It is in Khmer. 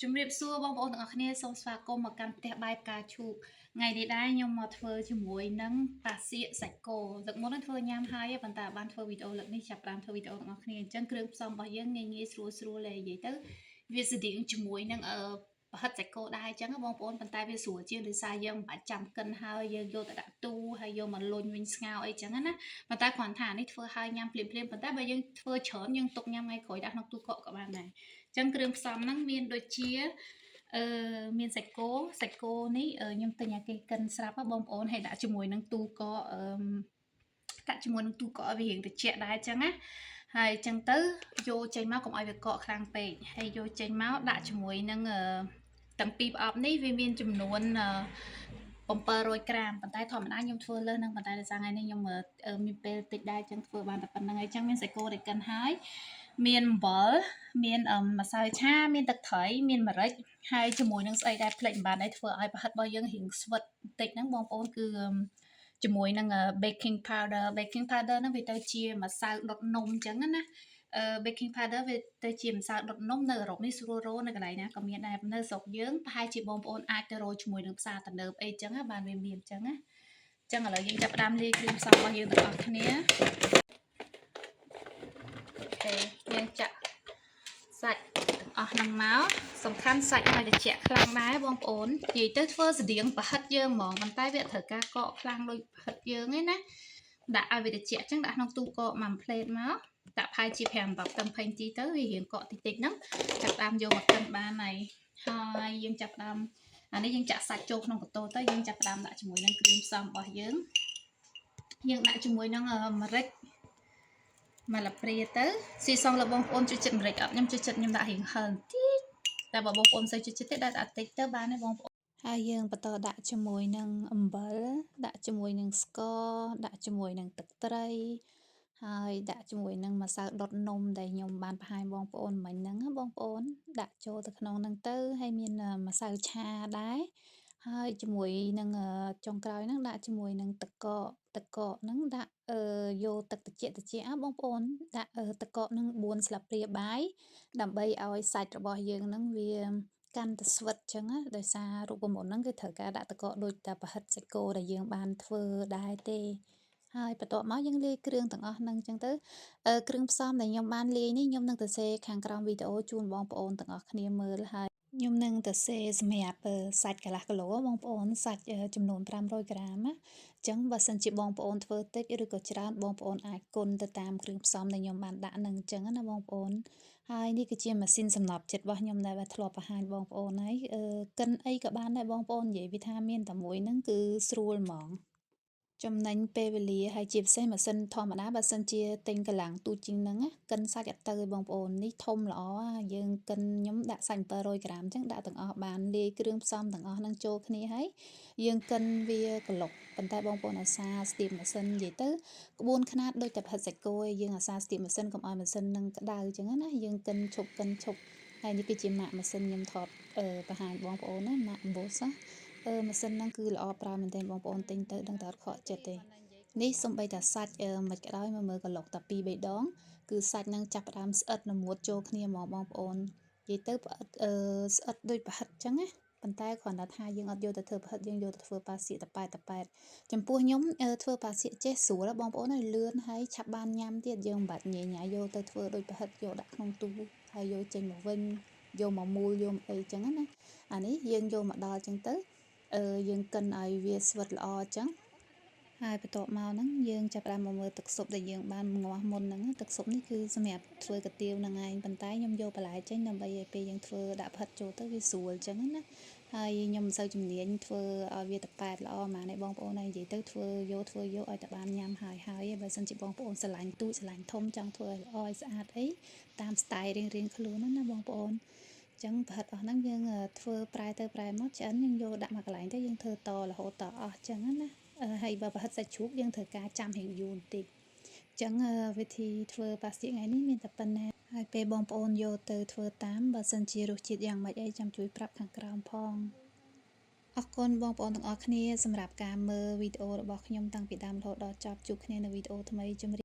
ជំរាបសួរបងប្អូនទាំងអស់គ្នាសូមស្វាគមន៍មកកាន់ផ្ទះបាយផ្កាឈូកថ្ងៃនេះដែរខ្ញុំមកធ្វើជាមួយនឹងប៉ាសៀកសាច់គោលើកមុននឹងធ្វើញ៉ាំហើយប៉ុន្តែបានធ្វើវីដេអូលើកនេះចាប់ផ្ដើមធ្វើវីដេអូទាំងអស់គ្នាអញ្ចឹងគ្រឿងផ្សំរបស់យើងងាយស្រួលលេនិយាយទៅវាស្តៀងជាមួយនឹងប្រហិតសាច់គោដែរអញ្ចឹងបងប្អូនប៉ុន្តែវាស្រួលជាងដោយសារយើងមិនបាច់ចាំកិនហើយយើងយកទៅដាក់ទូហើយយកមកលុញវិញស្ងោរអីចឹងណាប៉ុន្តែគ្រាន់ថានេះធ្វើឲ្យញ៉ាំភ្លាមប៉ុន្តែបើយើងធ្វើច្រើនយើងទុកញ៉ាំថ្ងៃក្រោយដាក់ក្នុងទូកក់ក៏បានដែរអញ្ចឹងគ្រឿងផ្សំហ្នឹងមានដូចជាមានសាច់គោនេះខ្ញុំទិញឲ្យគេកិនស្រាប់បងប្អូនហើយដាក់ជាមួយនឹងទូកកដាក់ជាមួយនឹងទូកកឲ្យវារៀងត្រជាក់ដែរអញ្ចឹងណាហើយអញ្ចឹងទៅយកចេញមកកុំឲ្យវាកកខ្លាំងពេកហើយយកចេញមកដាក់ជាមួយនឹងទាំងពីរប្រអប់នេះវាមានចំនួន700ក្រាមប៉ុន្តែធម្មតាខ្ញុំធ្វើលើសនឹងប៉ុន្តែដោយសារថ្ងៃនេះខ្ញុំមានពេលតិចដែរអញ្ចឹងធ្វើបានតែប៉ុណ្្នឹងហើយអញ្ចឹងមានសាច់គោដែលកិនហើយមានអំបិលមានម្សៅឆាមានទឹកត្រីមានម្រេចហើយជាមួយនឹងស្អីដែរផ្លេចមិនបានដែរធ្វើឲ្យប្រហិតរបស់យើងរៀងស្វិតបន្តិចហ្នឹងបងប្អូនគឺជាមួយនឹង baking powder ហ្នឹងវាទៅជាម្សៅដុតនំអញ្ចឹងណាbaking powder វាទៅជាម្សៅដុតនំនៅអឺរ៉ុបនេះស្រួលរកនៅកន្លែងណាក៏មានដែរនៅស្រុកយើងប្រហែលជាបងប្អូនអាចទៅរកជាមួយនឹងផ្សារទំនើបអីចឹងណាបានវាមានចឹងណាចឹងឥឡូវយើងចាប់ផ្ដើមលាយគ្រឿងផ្សំរបស់យើងទាំងអស់គ្នាអូខេយើងចាក់សាច់អស់ហ្នឹងមកសំខាន់សាច់ឲ្យត្រជាក់ខ្លាំងដែរបងប្អូននិយាយទៅធ្វើស្តៀងប្រហិតយើងហ្មងប៉ុន្តែវាត្រូវការកកខ្លាំងដូចប្រហិតយើងឯណាដាក់ឲ្យវាត្រជាក់អញ្ចឹងដាក់ក្នុងទូកកមួយផ្លេតមកដាក់ផាយជា5 10 20នាទីទៅវារៀងកកតិចហ្នឹងចាប់ដើមយកមកកិនបានហើយយើងចាប់ដើមអានេះយើងចាក់សាច់ចូលក្នុងកន្ទោទៅយើងចាប់ដើមដាក់ជាមួយនឹងគ្រឿងផ្សំរបស់យើងដាក់ជាមួយនឹងម្រេចមកលាព្រាទៅស៊ីសងលើបងប្អូនជួយចិត្តម្រេចអត់ខ្ញុំជួយចិត្តខ្ញុំដាក់រៀងហឹរបន្តិចតែបើបងប្អូនមិនសូវជួយចិត្តទេដាក់តិចទៅបានទេបងប្អូនហើយយើងបន្តដាក់ជាមួយនឹងអំបិលដាក់ជាមួយនឹងស្ករដាក់ជាមួយនឹងទឹកត្រីហើយដាក់ជាមួយនឹងម្សៅដុតនំដែលខ្ញុំបានបង្ហាញបងប្អូនមិញហ្នឹងបងប្អូនដាក់ចូលទៅក្នុងហ្នឹងទៅហើយមានម្សៅឆាដែរហើយជាមួយនឹងចុងក្រោយហ្នឹងដាក់ជាមួយនឹងទឹកកកហ្នឹងដាក់យកទឹកត្រជាក់បងប្អូនដាក់ទឹកកកហ្នឹង4ស្លាបព្រាបាយដើម្បីឲ្យសាច់របស់យើងហ្នឹងវាកាន់តែស្វិតចឹងណាដោយសាររូបមន្តហ្នឹងគឺត្រូវការដាក់ទឹកកកដូចតែប្រហិតសាច់គោដែលយើងបានធ្វើដែរទេហើយបន្ទាប់មកយើងលាយគ្រឿងទាំងអស់ហ្នឹងចឹងទៅគ្រឿងផ្សំដែលខ្ញុំបានលាយនេះខ្ញុំនឹងទៅសេខាងក្រោមវីដេអូជូនបងប្អូនទាំងអស់គ្នាមើលហើយខ្ញុំនឹងទៅសេសម្រាប់សាច់កន្លះគីឡូបងប្អូនសាច់ចំនួន500ក្រាមណាអញ្ចឹងបើសិនជាបងប្អូនធ្វើតិចឬក៏ច្រើនបងប្អូនអាចគុណទៅតាមគ្រឿងផ្សំដែលខ្ញុំបានដាក់នឹងអញ្ចឹងណាបងប្អូនហើយនេះគឺជាម៉ាស៊ីនសំណប់ចិត្តរបស់ខ្ញុំដែលធ្លាប់បង្ហាញបងប្អូនហើយកិនអីក៏បានដែរបងប្អូននិយាយវាថាមានតែមួយហ្នឹងគឺស្រួលហ្មងចំណេញពេលវេលាហើយជាពិសេសម៉ាស៊ីនធម្មតាបើសិនជាទិញកម្លាំងទូចជាងហ្នឹងកិនសាច់អត់ទៅទេបងប្អូននេះធំល្អយើងកិនខ្ញុំដាក់សាច់700ក្រាមអញ្ចឹងដាក់ទាំងអស់បានលាយគ្រឿងផ្សំទាំងអស់ហ្នឹងចូលគ្នាហើយយើងកិនវាក្លុកប៉ុន្តែបងប្អូនអាសាស្ទាបម៉ាស៊ីននិយាយទៅក្បួនខ្នាតដូចតែប្រហិតសាច់គោឯងយើងអាសាស្ទាបម៉ាស៊ីនកុំឲ្យម៉ាស៊ីនហ្នឹងក្តៅអញ្ចឹងណាយើងកិនឈប់ហើយនេះគឺជាម៉ាកម៉ាស៊ីនខ្ញុំថតបង្ហាញបងប្អូនណាម៉ាក Boss ណាម៉ាស៊ីនហ្នឹងគឺល្អប្រើមែនទែនបងប្អូនទិញទៅដឹងតែអត់ខកចិត្តទេនេះសំបីតាសាច់មិនក៏ដោយមើលក្លុកតែ2 3ដងគឺសាច់ហ្នឹងចាប់ផ្ដើមស្អិតល្មួតចូលគ្នាហ្មងបងប្អូននិយាយទៅផ្អិតស្អិតដូចប្រហិតអញ្ចឹងណាប៉ុន្តែគ្រាន់តែថាយើងអត់យកទៅធ្វើប្រហិតយើងយកទៅធ្វើប៉ាសៀកតប៉ែតចំពោះខ្ញុំធ្វើប៉ាសៀកចេះស្រួលបងប្អូនហើយលឿនហើយឆាប់បានញ៉ាំទៀតយើងមិនបាច់ញ៉ៃយកទៅធ្វើដូចប្រហិតយកដាក់ក្នុងទូហើយយកចេញមកវិញយកមកមូលយកមកអីអញ្ចឹងណាអានេះយើងយកមកដល់អញ្ចឹងទៅយើងកិនឲ្យវាស្វិតល្អអញ្ចឹងហើយបន្ទាប់មកហ្នឹងយើងចាប់ផ្ដើមមកមើលទឹកស៊ុបដែលយើងបានងាស់មុនហ្នឹងទឹកស៊ុបនេះគឺសម្រាប់ធ្វើកាទៀវហ្នឹងឯងប៉ុន្តែខ្ញុំយកបន្លែចេញដើម្បីឲ្យពេលយើងធ្វើដាក់ផិតចូលទៅវាស្រួលអញ្ចឹងណាហើយខ្ញុំមិនសូវជំនាញធ្វើឲ្យវាតប៉ែតល្អហ្មងទេបងប្អូនហើយនិយាយទៅធ្វើយកឲ្យតែបានញ៉ាំហើយបើសិនជាបងប្អូនស្រឡាញ់ទូចស្រឡាញ់ធំចង់ធ្វើឲ្យល្អឲ្យស្អាតអីតាមស្ទាយរៀងខ្លួនណាបងប្អូនចឹងប្រហិតអស់ហ្នឹងយើងធ្វើប្រែទៅប្រែមកឆ្អិនយើងយកដាក់មកកន្លែងទៅយើងធ្វើតរហូតតអស់ចឹងណាហើយបើប្រហិតសាច់ជ្រូកយើងត្រូវការចាំរៀងយូរបន្តិចអញ្ចឹងវិធីធ្វើប៉ាសៀកថ្ងៃនេះមានតែប៉ុណ្ណាហើយពេលបងប្អូនយកទៅធ្វើតាមបើសិនជារសជាតិយ៉ាងម៉េចអីចាំជួយប្រាប់ខាងក្រោមផងអរគុណបងប្អូនទាំងអស់គ្នាសម្រាប់ការមើលវីដេអូរបស់ខ្ញុំតាំងពីដើមរហូតដល់ចប់ជួបគ្នានៅវីដេអូថ្មីជម្រាប